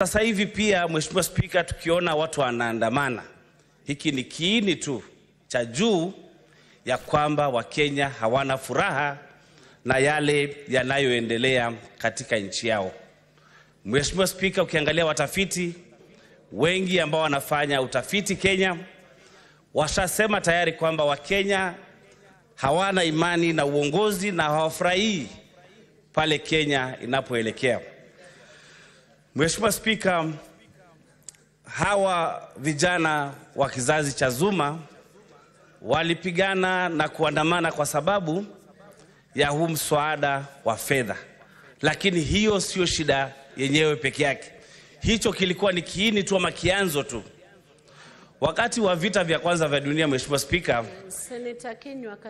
Sasa hivi pia Mheshimiwa Spika, tukiona watu wanaandamana, hiki ni kiini tu cha juu ya kwamba Wakenya hawana furaha na yale yanayoendelea katika nchi yao. Mheshimiwa Spika, ukiangalia watafiti wengi ambao wanafanya utafiti Kenya washasema tayari kwamba Wakenya hawana imani na uongozi na hawafurahii pale Kenya inapoelekea. Mheshimiwa Spika, hawa vijana wa kizazi cha Zuma walipigana na kuandamana kwa sababu ya huu mswada wa fedha, lakini hiyo sio shida yenyewe peke yake. Hicho kilikuwa ni kiini tu ama kianzo tu. Wakati wa vita vya kwanza vya dunia, Mheshimiwa Spika,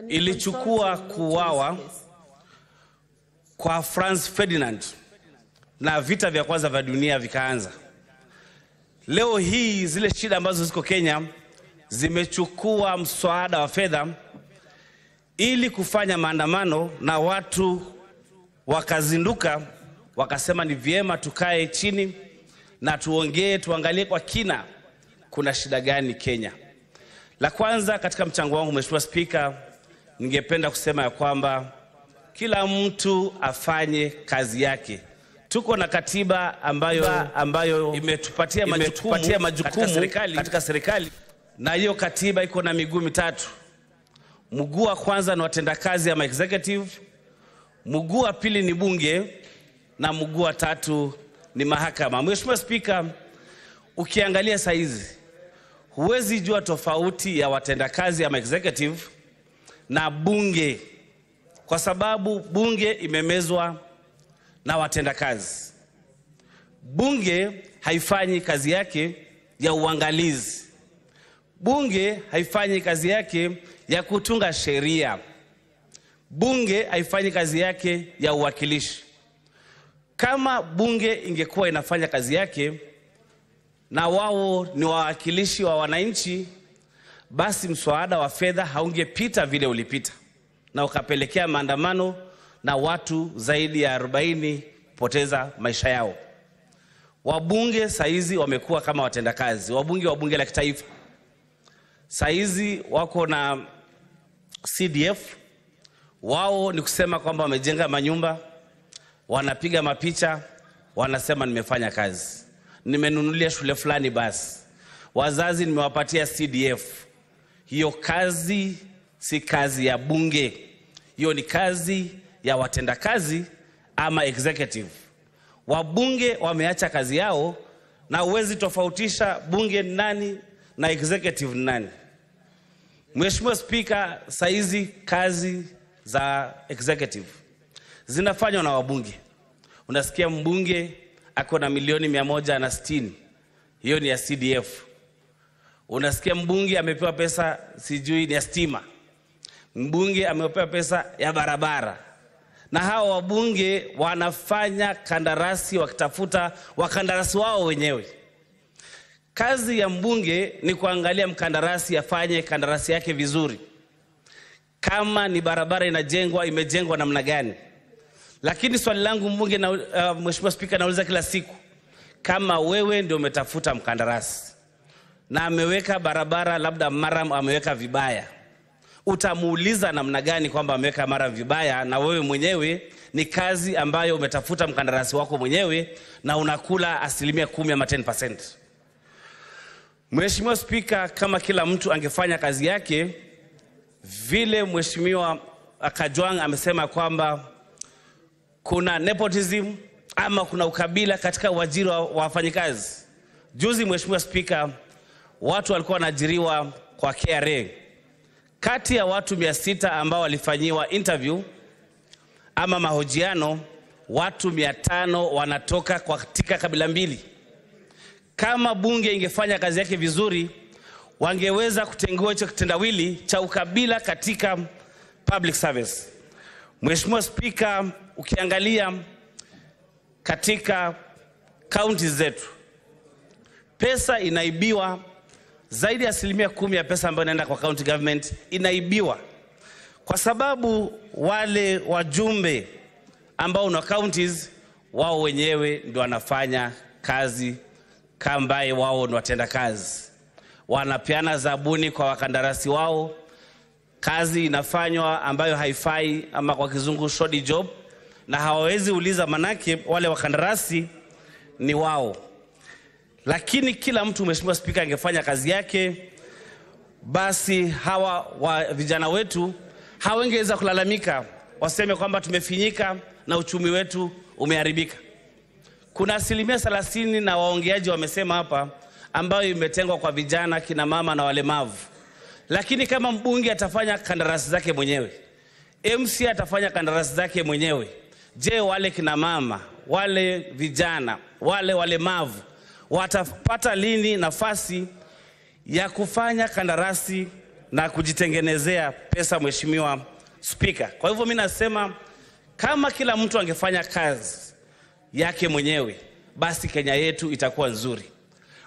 ilichukua kuuawa kwa Franz Ferdinand na vita vya kwanza vya dunia vikaanza. Leo hii zile shida ambazo ziko Kenya zimechukua mswada wa fedha ili kufanya maandamano, na watu wakazinduka wakasema ni vyema tukae chini na tuongee, tuangalie kwa kina kuna shida gani Kenya. La kwanza katika mchango wangu, Mheshimiwa Spika, ningependa kusema ya kwamba kila mtu afanye kazi yake. Tuko na katiba ambayo imetupatia majukumu katika serikali, na hiyo katiba iko na miguu mitatu. Mguu wa kwanza ni watendakazi ama executive, mguu wa pili ni bunge, na mguu wa tatu ni mahakama. Mheshimiwa Spika, ukiangalia saizi huwezi jua tofauti ya watendakazi ama executive na bunge, kwa sababu bunge imemezwa na watendakazi. Bunge haifanyi kazi yake ya uangalizi. Bunge haifanyi kazi yake ya kutunga sheria. Bunge haifanyi kazi yake ya uwakilishi. Kama bunge ingekuwa inafanya kazi yake na wao ni wawakilishi wa wananchi, basi mswada wa fedha haungepita vile ulipita na ukapelekea maandamano na watu zaidi ya 40 poteza maisha yao. Wabunge saizi wamekuwa kama watendakazi. Wabunge wa bunge la kitaifa saizi wako na CDF. Wao ni kusema kwamba wamejenga manyumba, wanapiga mapicha, wanasema nimefanya kazi, nimenunulia shule fulani basi, wazazi nimewapatia CDF. Hiyo kazi si kazi ya bunge, hiyo ni kazi ya watendakazi ama executive. Wabunge wameacha kazi yao, na uwezi tofautisha bunge ni nani na executive ni nani. Mheshimiwa Spika, saizi kazi za executive zinafanywa na wabunge. Unasikia mbunge ako na milioni 160, hiyo ni ya CDF. Unasikia mbunge amepewa pesa sijui ni ya stima, mbunge amepewa pesa ya barabara, na hao wabunge wanafanya kandarasi wakitafuta wakandarasi wao wenyewe. Kazi ya mbunge ni kuangalia mkandarasi afanye kandarasi yake vizuri, kama ni barabara inajengwa, imejengwa namna gani. Lakini swali langu mbunge na Mheshimiwa Spika, nauliza kila siku, kama wewe ndio umetafuta mkandarasi na ameweka barabara labda mara ameweka vibaya, utamuuliza namna gani kwamba ameweka mara vibaya, na wewe mwenyewe ni kazi ambayo umetafuta mkandarasi wako mwenyewe na unakula 10% ama 10%. Mheshimiwa Spika, kama kila mtu angefanya kazi yake vile Mheshimiwa Kajwang amesema kwamba kuna nepotism ama kuna ukabila katika uajiri wa wafanyikazi. Juzi Mheshimiwa Spika, watu walikuwa wanaajiriwa kwa KRA. Kati ya watu 600 ambao walifanyiwa interview ama mahojiano, watu 500 wanatoka katika kabila mbili. Kama bunge ingefanya kazi yake vizuri, wangeweza kutengua hicho kitendawili cha ukabila katika public service. Mheshimiwa Spika, ukiangalia katika counties zetu, pesa inaibiwa, zaidi ya 10% ya pesa ambayo inaenda kwa county government inaibiwa, kwa sababu wale wajumbe ambao na counties wao wenyewe ndio wanafanya kazi kama ambaye wao ni watenda kazi. Wanapeana zabuni kwa wakandarasi wao, kazi inafanywa ambayo haifai, ama kwa kizungu shoddy job, na hawawezi uliza manake wale wakandarasi ni wao. Lakini kila mtu, Mheshimiwa Spika, angefanya kazi yake, basi hawa vijana wetu hawangeweza kulalamika waseme kwamba tumefinyika na uchumi wetu umeharibika. Kuna 30% na waongeaji wamesema hapa ambayo imetengwa kwa vijana, kina mama na walemavu. Lakini kama mbunge atafanya kandarasi zake mwenyewe, MC atafanya kandarasi zake mwenyewe, je, wale kina mama, wale vijana, wale walemavu watapata lini nafasi ya kufanya kandarasi na kujitengenezea pesa, Mheshimiwa Spika? Kwa hivyo mimi nasema kama kila mtu angefanya kazi yake mwenyewe, basi Kenya yetu itakuwa nzuri.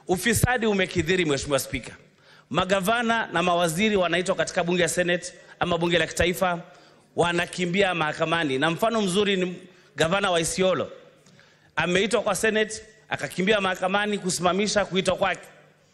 Ufisadi umekithiri, Mheshimiwa Spika. Magavana na mawaziri wanaitwa katika bunge ya Senate ama bunge la kitaifa, wanakimbia mahakamani. Na mfano mzuri ni gavana wa Isiolo. Ameitwa kwa Senate, akakimbia mahakamani kusimamisha kuitwa kwake.